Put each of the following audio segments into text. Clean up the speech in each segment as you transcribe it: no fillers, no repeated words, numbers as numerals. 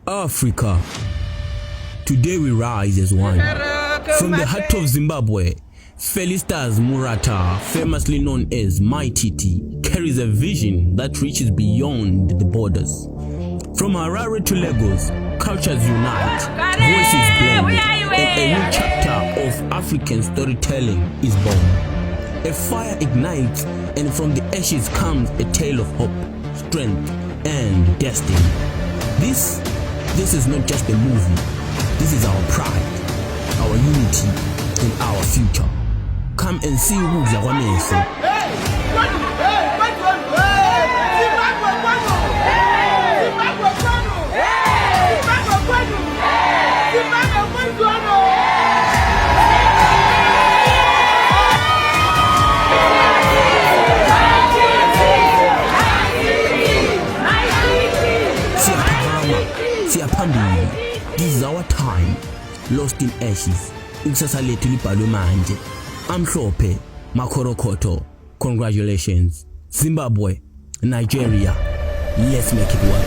Africa. Today we rise as one. From the heart of Zimbabwe, Felicitas Murata, famously known as My Titi, carries a vision that reaches beyond the borders. From Harare to Lagos, cultures unite, voices blend, and a new chapter of African storytelling is born. A fire ignites, and from the ashes comes a tale of hope, strength, and destiny. This is not just a movie. This is our pride, our unity, and our future. Come and see ukudla kwamehlo. This is our time, lost in ashes. Ikusasa lethu libhalwe manje. Amhlophe, Makorokoto. Congratulations. Zimbabwe, Nigeria. Let's make it work.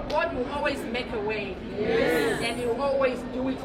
God will always make a way, and He will always do it